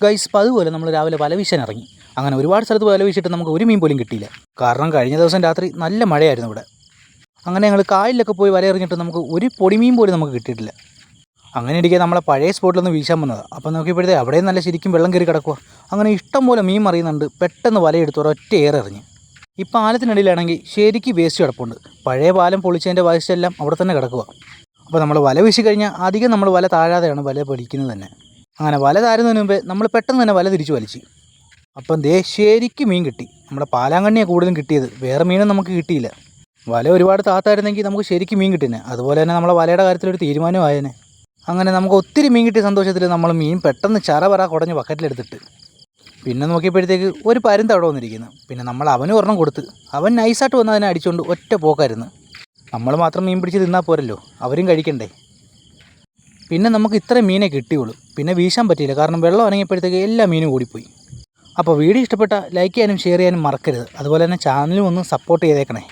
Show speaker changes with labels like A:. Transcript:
A: Guys അപ്പോൾ അതുപോലെ നമ്മൾ രാവിലെ വല വീശാൻ ഇറങ്ങി. അങ്ങനെ ഒരുപാട് സ്ഥലത്ത് വല വീശിയിട്ട് നമുക്ക് ഒരു മീൻ പോലും കിട്ടിയില്ല. കാരണം കഴിഞ്ഞ ദിവസം രാത്രി നല്ല മഴയായിരുന്നു ഇവിടെ. അങ്ങനെ ഞങ്ങൾ കായലിലൊക്കെ പോയി വല എറിഞ്ഞിട്ട് നമുക്ക് ഒരു പൊടിമീൻ പോലും നമുക്ക് കിട്ടിയിട്ടില്ല. അങ്ങനെ ഇരിക്കെ നമ്മളെ പഴയ സ്പോട്ടിലൊന്ന് വീശാൻ വന്നത്. അപ്പോൾ നോക്കിയപ്പോഴത്തേ അവിടെയും നല്ല ശരിക്കും വെള്ളം കയറി കിടക്കുക. അങ്ങനെ ഇഷ്ടം പോലെ മീൻ മറിയുന്നുണ്ട്. പെട്ടെന്ന് വലയെടുത്ത് ഒരൊറ്റ ഏറെറിഞ്ഞ്. ഈ പാലത്തിനടിയിലാണെങ്കിൽ ശരിക്കും വേസ്റ്റ് കിടപ്പുണ്ട്. പഴയ പാലം പൊളിച്ചതിൻ്റെ വേസ്റ്റെല്ലാം അവിടെ തന്നെ കിടക്കുക. അപ്പോൾ നമ്മൾ വല വീശി കഴിഞ്ഞാൽ അധികം നമ്മൾ വല താഴാതെയാണ് വല പൊടിക്കുന്നത് തന്നെ. അങ്ങനെ വല താരുന്നതിന് മുമ്പേ നമ്മൾ പെട്ടെന്ന് തന്നെ വല തിരിച്ചു വലിച്ചു. അപ്പം ദേ ശരിക്കും മീൻ കിട്ടി. നമ്മുടെ പാലാങ്കണ്ണിയാണ് കൂടുതലും കിട്ടിയത്, വേറെ മീനും നമുക്ക് കിട്ടിയില്ല. വല ഒരുപാട് താത്തായിരുന്നെങ്കിൽ നമുക്ക് ശരിക്കും മീൻ കിട്ടിനെ. അതുപോലെ തന്നെ നമ്മളെ വലയുടെ കാര്യത്തിലൊരു തീരുമാനമായേനെ. അങ്ങനെ നമുക്ക് ഒത്തിരി മീൻ കിട്ടിയ സന്തോഷത്തിൽ നമ്മൾ മീൻ പെട്ടെന്ന് ചറപറ കുടഞ്ഞ് ബക്കറ്റിലെടുത്തിട്ട് പിന്നെ നോക്കിയപ്പോഴത്തേക്ക് ഒരു പരുന്ത് അവിടെ വന്നിരിക്കുന്നു. പിന്നെ നമ്മൾ അവന് ഒരെണ്ണം കൊടുത്ത് അവൻ നൈസായിട്ട് വന്ന് അതിനെ അടിച്ചുകൊണ്ട് ഒറ്റ പോക്കായിരുന്നു. നമ്മൾ മാത്രം മീൻ പിടിച്ച് തിന്നാൽ പോരല്ലോ, അവരും കഴിക്കണ്ടേ. പിന്നെ നമുക്ക് ഇത്രയും മീനെ കിട്ടിയുള്ളൂ. പിന്നെ വീശാൻ പറ്റിയില്ല, കാരണം വെള്ളം ഇറങ്ങിയപ്പോഴത്തേക്ക് എല്ലാ മീനും ഓടിപ്പോയി. അപ്പോൾ വീഡിയോ ഇഷ്ടപ്പെട്ട ലൈക്ക് ചെയ്യാനും ഷെയർ ചെയ്യാനും മറക്കരുത്. അതുപോലെ തന്നെ ചാനലും ഒന്ന് സപ്പോർട്ട് ചെയ്തേക്കണേ.